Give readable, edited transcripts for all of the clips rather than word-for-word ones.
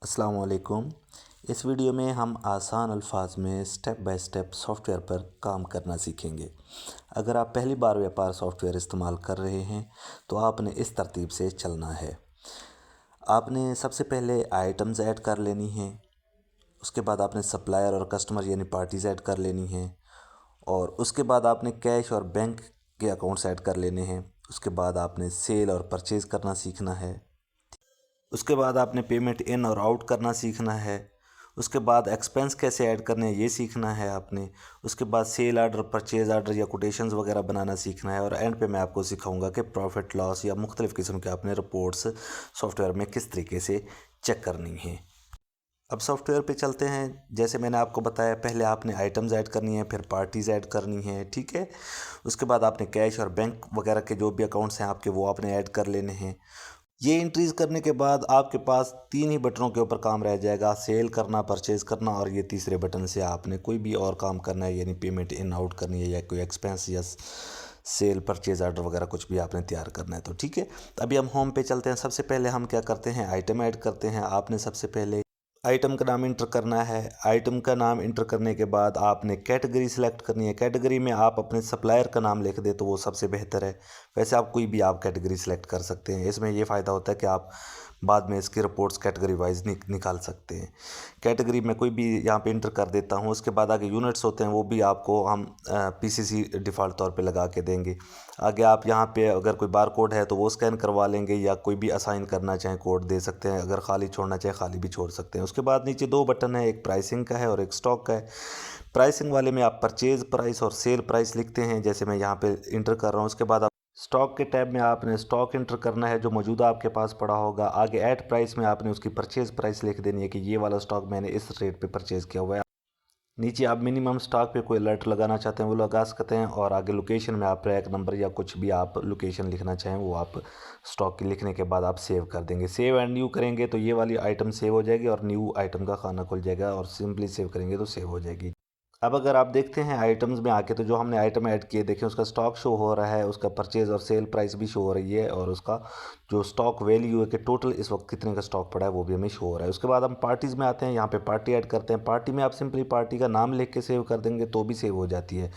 अस्सलाम वालेकुम। इस वीडियो में हम आसान अल्फाज में स्टेप बाय स्टेप सॉफ्टवेयर पर काम करना सीखेंगे। अगर आप पहली बार व्यापार सॉफ्टवेयर इस्तेमाल कर रहे हैं तो आपने इस तरतीब से चलना है। आपने सबसे पहले आइटम्स ऐड कर लेनी हैं, उसके बाद आपने सप्लायर और कस्टमर यानी पार्टीज़ ऐड कर लेनी हैं, और उसके बाद आपने कैश और बैंक के अकाउंट्स ऐड कर लेने हैं। उसके बाद आपने सेल और परचेज़ करना सीखना है। उसके बाद आपने पेमेंट इन और आउट करना सीखना है। उसके बाद एक्सपेंस कैसे ऐड करने हैं ये सीखना है आपने। उसके बाद सेल आर्डर, परचेज़ आर्डर या कोटेशंस वगैरह बनाना सीखना है। और एंड पे मैं आपको सिखाऊंगा कि प्रॉफिट लॉस या मुख्तलिफ़ किस्म के आपने रिपोर्ट्स सॉफ्टवेयर में किस तरीके से चेक करनी है। अब सॉफ्टवेयर पे चलते हैं। जैसे मैंने आपको बताया, पहले आपने आइटम्स ऐड करनी है, फिर पार्टीज़ ऐड करनी है, ठीक है। उसके बाद आपने कैश और बैंक वगैरह के जो भी अकाउंट्स हैं आपके, वो आपने ऐड कर लेने हैं। ये एंट्रीज करने के बाद आपके पास तीन ही बटनों के ऊपर काम रह जाएगा: सेल करना, परचेज करना, और ये तीसरे बटन से आपने कोई भी और काम करना है, यानी पेमेंट इन आउट करनी है या कोई एक्सपेंस या सेल परचेज आर्डर वगैरह कुछ भी आपने तैयार करना है। तो ठीक है, तो अभी हम होम पे चलते हैं। सबसे पहले हम क्या करते हैं, आइटम ऐड करते हैं। आपने सबसे पहले आइटम का नाम इंटर करना है। आइटम का नाम इंटर करने के बाद आपने कैटेगरी सेलेक्ट करनी है। कैटेगरी में आप अपने सप्लायर का नाम लिख दे तो वो सबसे बेहतर है। वैसे आप कोई भी आप कैटेगरी सेलेक्ट कर सकते हैं। इसमें ये फ़ायदा होता है कि आप बाद में इसकी रिपोर्ट्स कैटेगरी वाइज निकाल सकते हैं। कैटेगरी में कोई भी यहाँ पे इंटर कर देता हूँ। उसके बाद आगे यूनिट्स होते हैं, वो भी आपको हम पीसीसी डिफ़ॉल्ट तौर पे लगा के देंगे। आगे आप यहाँ पे अगर कोई बार कोड है तो वो स्कैन करवा लेंगे, या कोई भी असाइन करना चाहें कोड दे सकते हैं। अगर खाली छोड़ना चाहें खाली भी छोड़ सकते हैं। उसके बाद नीचे दो बटन है, एक प्राइसिंग का है और एक स्टॉक का है। प्राइसिंग वाले में आप परचेज प्राइस और सेल प्राइस लिखते हैं, जैसे मैं यहाँ पे इंटर कर रहा हूँ। उसके बाद आप स्टॉक के टैब में आपने स्टॉक इंटर करना है जो मौजूदा आपके पास पड़ा होगा। आगे ऐड प्राइस में आपने उसकी परचेज प्राइस लिख देनी है कि ये वाला स्टॉक मैंने इस रेट पे परचेज़ किया हुआ है। नीचे आप मिनिमम स्टॉक पे कोई अलर्ट लगाना चाहते हैं वो लगा सकते हैं। और आगे लोकेशन में आप रैक नंबर या कुछ भी आप लोकेशन लिखना चाहें वो आप स्टॉक की लिखने के बाद आप सेव कर देंगे। सेव एंड न्यू करेंगे तो ये वाली आइटम सेव हो जाएगी और न्यू आइटम का खाना खुल जाएगा, और सिंपली सेव करेंगे तो सेव हो जाएगी। अब अगर आप देखते हैं आइटम्स में आके, तो जो हमने आइटम ऐड किए देखें, उसका स्टॉक शो हो रहा है, उसका परचेज और सेल प्राइस भी शो हो रही है, और उसका जो स्टॉक वैल्यू है कि टोटल इस वक्त कितने का स्टॉक पड़ा है वो भी हमें शो हो रहा है। उसके बाद हम पार्टीज़ में आते हैं। यहाँ पे पार्टी ऐड करते हैं। पार्टी में आप सिंपली पार्टी का नाम लिख के सेव कर देंगे तो भी सेव हो जाती है।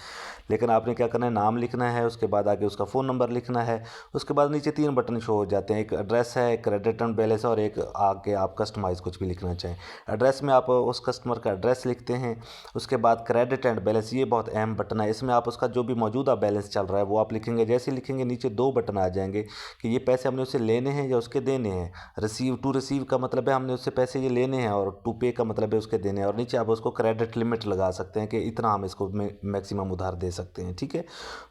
लेकिन आपने क्या करना है, नाम लिखना है, उसके बाद आगे उसका फ़ोन नंबर लिखना है। उसके बाद नीचे तीन बटन शो हो जाते हैं, एक एड्रेस है, एक क्रेडिट एंड बैलेंस, और एक आगे आप कस्टमाइज़ कुछ भी लिखना चाहें। एड्रेस में आप उस कस्टमर का एड्रेस लिखते हैं। उसके बाद क्रेडिट एंड बैलेंस, ये बहुत अहम बटन है। इसमें आप उसका जो भी मौजूदा बैलेंस चल रहा है वो आप लिखेंगे। जैसे लिखेंगे नीचे दो बटन आ जाएंगे कि ये पैसे हमने उससे लेने हैं या उसके देने हैं। रिसीव का मतलब है हमने उससे पैसे ये लेने हैं, और टू पे का मतलब है उसके देने हैं। और नीचे आप उसको क्रेडिट लिमिट लगा सकते हैं कि इतना हम इसको मैक्सिमम उधार दे सकते हैं, ठीक है।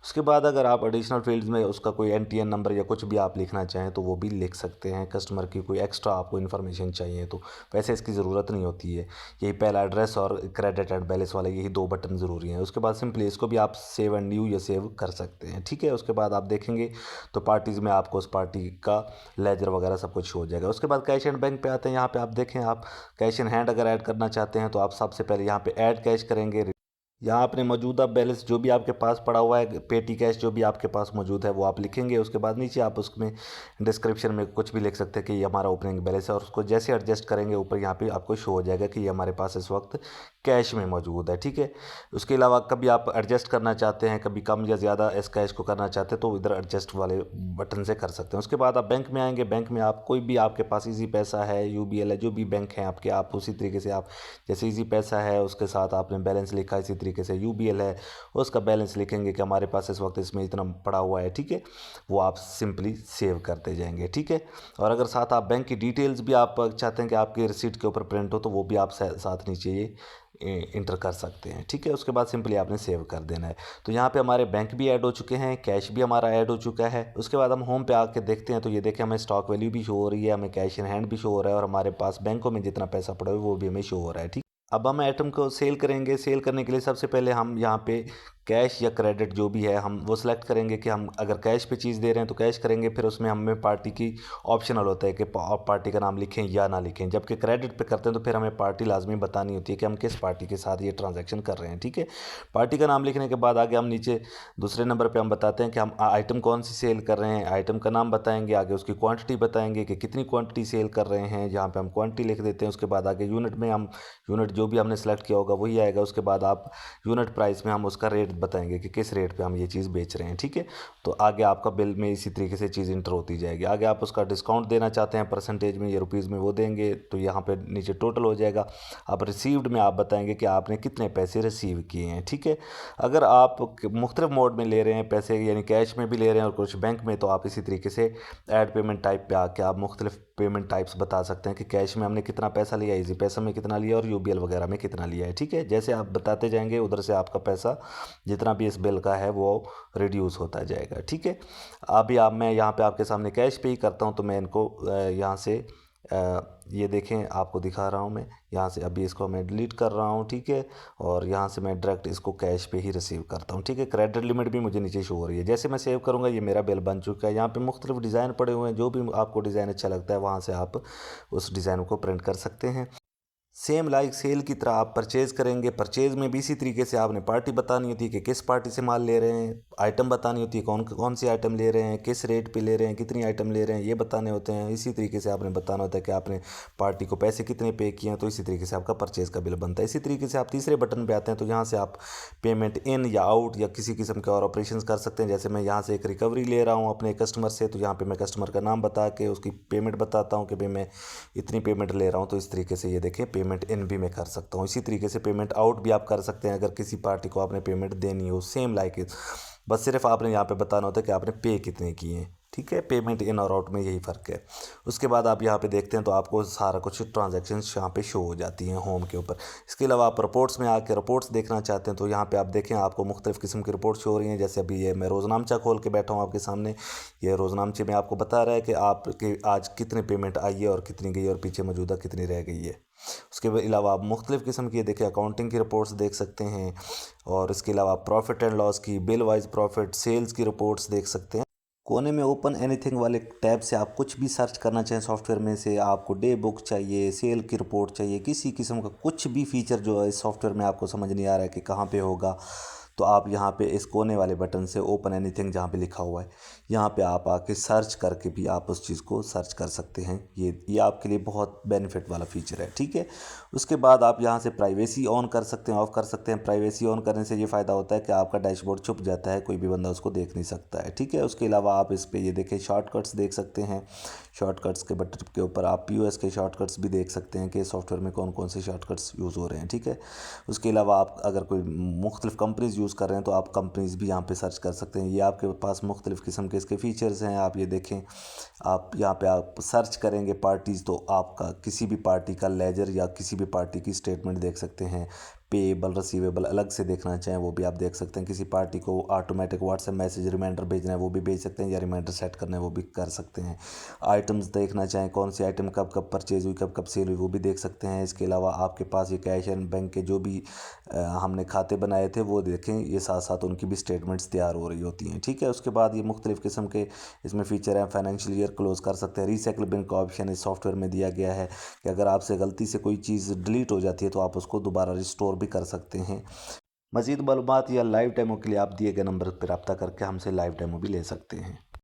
उसके बाद अगर आप एडिशनल फील्ड्स में उसका कोई एनटीएन नंबर या कुछ भी आप लिखना चाहें तो वो भी लिख सकते हैं। कस्टमर की कोई एक्स्ट्रा आपको इन्फॉर्मेशन चाहिए तो वैसे इसकी ज़रूरत नहीं होती है। यही पहला एड्रेस और क्रेडिट एंड बैलेंस वाले यही दो बटन ज़रूरी हैं। उसके बाद सिंपली इसको भी आप सेव एंड न्यू या सेव कर सकते हैं, ठीक है। उसके बाद आप देखेंगे तो पार्टीज़ में आपको उस पार्टी का लेजर वगैरह सब कुछ हो जाएगा। उसके बाद कैश एंड बैंक पे आते हैं। यहाँ पे आप देखें, आप कैश इन हैंड अगर ऐड करना चाहते हैं तो आप सबसे पहले यहाँ पे ऐड कैश करेंगे। यहाँ आपने मौजूदा बैलेंस जो भी आपके पास पड़ा हुआ है, पेटी कैश जो भी आपके पास मौजूद है वो आप लिखेंगे। उसके बाद नीचे आप उसमें डिस्क्रिप्शन में कुछ भी लिख सकते हैं कि ये हमारा ओपनिंग बैलेंस है, और उसको जैसे एडजस्ट करेंगे ऊपर यहाँ पे आपको शो हो जाएगा कि ये हमारे पास इस वक्त कैश में मौजूद है, ठीक है। उसके अलावा कभी आप एडजस्ट करना चाहते हैं, कभी कम या ज़्यादा इस कैश को करना चाहते हैं तो इधर एडजस्ट वाले बटन से कर सकते हैं। उसके बाद आप बैंक में आएंगे। बैंक में आप कोई भी आपके पास इजी पैसा है, यूबीएल है, जो भी बैंक है आपके, आप उसी तरीके से आप जैसे इजी पैसा है उसके साथ आपने बैलेंस लिखा, इसी तरीके से यूबीएल है उसका बैलेंस लिखेंगे कि हमारे पास इस वक्त इसमें इतना पड़ा हुआ है, ठीक है। वो आप सिंपली सेव करते जाएंगे, ठीक है। और अगर साथ आप बैंक की डिटेल्स भी आप चाहते हैं कि आपके रिसीट के ऊपर प्रिंट हो तो वो भी आप साथ नीचे ये इंटर कर सकते हैं, ठीक है। उसके बाद सिंपली आपने सेव कर देना है। तो यहाँ पे हमारे बैंक भी ऐड हो चुके हैं, कैश भी हमारा ऐड हो चुका है। उसके बाद हम होम पे आके देखते हैं तो ये देखें हमें स्टॉक वैल्यू भी शो हो रही है, हमें कैश इन हैंड भी शो हो रहा है, और हमारे पास बैंकों में जितना पैसा पड़ा है वो भी हमें शो हो रहा है, ठीक। अब हम आइटम को सेल करेंगे। सेल करने के लिए सबसे पहले हम यहाँ पे कैश या क्रेडिट जो भी है हम वो सिलेक्ट करेंगे कि हम अगर कैश पे चीज़ दे रहे हैं तो कैश करेंगे, फिर उसमें हमें पार्टी की ऑप्शनल होता है कि पार्टी का नाम लिखें या ना लिखें। जबकि क्रेडिट पे करते हैं तो फिर हमें पार्टी लाजमी बतानी होती है कि हम किस पार्टी के साथ ये ट्रांजैक्शन कर रहे हैं। ठीक है, पार्टी का नाम लिखने के बाद आगे हम नीचे दूसरे नंबर पे हम बताते हैं कि हम आइटम कौन सी सेल कर रहे हैं, आइटम का नाम बताएंगे, आगे उसकी क्वांटिटी बताएंगे कि कितनी क्वांटिटी सेल कर रहे हैं, जहाँ पे हम क्वांटिटी लिख देते हैं। उसके बाद आगे यूनिट में हम यूनिट जो भी हमने सेलेक्ट किया होगा वही आएगा। उसके बाद आप यूनिट प्राइस में हम उसका रेट बताएंगे कि किस रेट पे हम ये चीज़ बेच रहे हैं। ठीक है, तो आगे आपका बिल में इसी तरीके से चीज़ इंटर होती जाएगी। आगे आप उसका डिस्काउंट देना चाहते हैं परसेंटेज में या रुपीज़ में, वो देंगे तो यहाँ पे नीचे टोटल हो जाएगा। अब रिसीव्ड में आप बताएंगे कि आपने कितने पैसे रिसीव किए हैं। ठीक है, अगर आप मुख्तलिफ मोड में ले रहे हैं पैसे, यानी कैश में भी ले रहे हैं और कुछ बैंक में, तो आप इसी तरीके से ऐड पेमेंट टाइप पे आके आप मुख्तलिफ पेमेंट टाइप्स बता सकते हैं कि कैश में हमने कितना पैसा लिया, इजी पैसा में कितना लिया और यूबीएल वगैरह में कितना लिया है। ठीक है, जैसे आप बताते जाएंगे उधर से आपका पैसा जितना भी इस बिल का है वो रिड्यूस होता जाएगा। ठीक है, अभी मैं यहाँ पे आपके सामने कैश पे ही करता हूँ, तो मैं इनको यहाँ से ये देखें आपको दिखा रहा हूँ। मैं यहाँ से अभी इसको मैं डिलीट कर रहा हूँ। ठीक है, और यहाँ से मैं डायरेक्ट इसको कैश पे ही रिसीव करता हूँ। ठीक है, क्रेडिट लिमिट भी मुझे नीचे शो हो रही है। जैसे मैं सेव करूँगा ये मेरा बिल बन चुका है। यहाँ पे मुख्तलिफ डिज़ाइन पड़े हुए हैं, जो भी आपको डिज़ाइन अच्छा लगता है वहाँ से आप उस डिज़ाइन को प्रिंट कर सकते हैं। सेम लाइक सेल की तरह आप परचेज़ करेंगे। परचेज़ में भी इसी तरीके से आपने पार्टी बतानी होती है कि किस पार्टी से माल ले रहे हैं, आइटम बतानी होती है कौन कौन सी आइटम ले रहे हैं, किस रेट पे ले रहे हैं, कितनी आइटम ले रहे हैं, ये बताने होते हैं। इसी तरीके से आपने बताना होता है कि आपने पार्टी को पैसे कितने पे किए हैं, तो इसी तरीके से आपका परचेज़ का बिल बनता है। इसी तरीके से आप तीसरे बटन पर आते हैं, तो यहाँ से आप पेमेंट इन या आउट या किसी किस्म के और ऑपरेशन कर सकते हैं। जैसे मैं यहाँ से एक रिकवरी ले रहा हूँ अपने कस्टमर से, तो यहाँ पर मैं कस्टमर का नाम बता के उसकी पेमेंट बताता हूँ कि भाई मैं इतनी पेमेंट ले रहा हूँ। तो इस तरीके से ये देखें पेमेंट इन भी मैं कर सकता हूँ। इसी तरीके से पेमेंट आउट भी आप कर सकते हैं अगर किसी पार्टी को आपने पेमेंट देनी हो। सेम लाइक इट, बस सिर्फ आपने यहाँ पे बताना होता है कि आपने पे कितने किए हैं। ठीक है, पेमेंट इन और आउट में यही फ़र्क है। उसके बाद आप यहाँ पे देखते हैं तो आपको सारा कुछ ट्रांजैक्शंस यहाँ पे शो हो जाती हैं होम के ऊपर। इसके अलावा आप रिपोर्ट्स में आके रिपोर्ट्स देखना चाहते हैं तो यहाँ पे आप देखें आपको मुख्तलिफ़ किस्म की रिपोर्ट्स शो हो रही हैं। जैसे अभी ये मैं रोज़नामचा खोल के बैठा हूँ आपके सामने। ये रोज़नामचे में आपको बता रहा है कि आपके आज कितने पेमेंट आई है और कितनी गई और पीछे मौजूदा कितनी रह गई है। उसके अलावा आप मुख्तलिफ़ किस्म की देखिए अकाउंटिंग की रिपोर्ट्स देख सकते हैं, और इसके अलावा प्रॉफिट एंड लॉस की, बिल वाइज प्रॉफिट, सेल्स की रिपोर्ट्स देख सकते हैं। कोने में ओपन एनीथिंग वाले टैब से आप कुछ भी सर्च करना चाहें सॉफ्टवेयर में से, आपको डे बुक चाहिए, सेल की रिपोर्ट चाहिए, किसी किस्म का कुछ भी फीचर जो है इस सॉफ्टवेयर में आपको समझ नहीं आ रहा है कि कहाँ पे होगा, तो आप यहाँ पे इस कोने वाले बटन से ओपन एनीथिंग जहाँ पे लिखा हुआ है यहाँ पे आप आके सर्च करके भी आप उस चीज़ को सर्च कर सकते हैं। ये आपके लिए बहुत बेनिफिट वाला फीचर है। ठीक है, उसके बाद आप यहाँ से प्राइवेसी ऑन कर सकते हैं, ऑफ कर सकते हैं। प्राइवेसी ऑन करने से ये फ़ायदा होता है कि आपका डैशबोर्ड छुप जाता है, कोई भी बंदा उसको देख नहीं सकता है। ठीक है, उसके अलावा आप इस पर ये देखें शॉर्टकट्स देख सकते हैं। शॉर्टकट्स के बटन के ऊपर आप POS के शॉर्टकट्स भी देख सकते हैं कि सॉफ्टवेयर में कौन कौन से शॉर्टकट्स यूज़ हो रहे हैं। ठीक है, उसके अलावा आप अगर कोई मुख्तलिफ़ कंपनीज़ यूज़ कर रहे हैं तो आप कंपनीज़ भी यहाँ पे सर्च कर सकते हैं। ये आपके पास मुख्तलिफ़ किस्म के इसके फ़ीचर्स हैं। आप ये देखें, आप यहाँ पे आप सर्च करेंगे पार्टीज़ तो आपका किसी भी पार्टी का लेजर या किसी भी पार्टी की स्टेटमेंट देख सकते हैं। पेएबल रिसीवेबल अलग से देखना चाहें वो भी आप देख सकते हैं। किसी पार्टी को ऑटोमेटिक व्हाट्सएप मैसेज रिमाइंडर भेजना है वो भी भेज सकते हैं, या रिमाइंडर सेट करना है वो भी कर सकते हैं। आइटम्स देखना चाहें कौन सी आइटम कब कब परचेज हुई, कब कब सेल हुई, वो भी देख सकते हैं। इसके अलावा आपके पास ये कैश एंड बैंक के जो भी हमने खाते बनाए थे वो देखें, ये साथ साथ उनकी भी स्टेटमेंट्स तैयार हो रही होती हैं। ठीक है, उसके बाद ये मुख्तलिफ़ किस्म के इसमें फ़ीचर हैं। फाइनेंशियल ईयर क्लोज़ कर सकते हैं। रीसाइकिल बिन का ऑप्शन इस सॉफ्टवेयर में दिया गया है कि अगर आपसे गलती से कोई चीज़ डिलीट हो जाती है तो आप उसको दोबारा रिस्टोर भी कर सकते हैं। मज़ीद मालूमात या लाइव डेमो के लिए आप दिए गए नंबर पर रब्ता करके हमसे लाइव डेमो भी ले सकते हैं।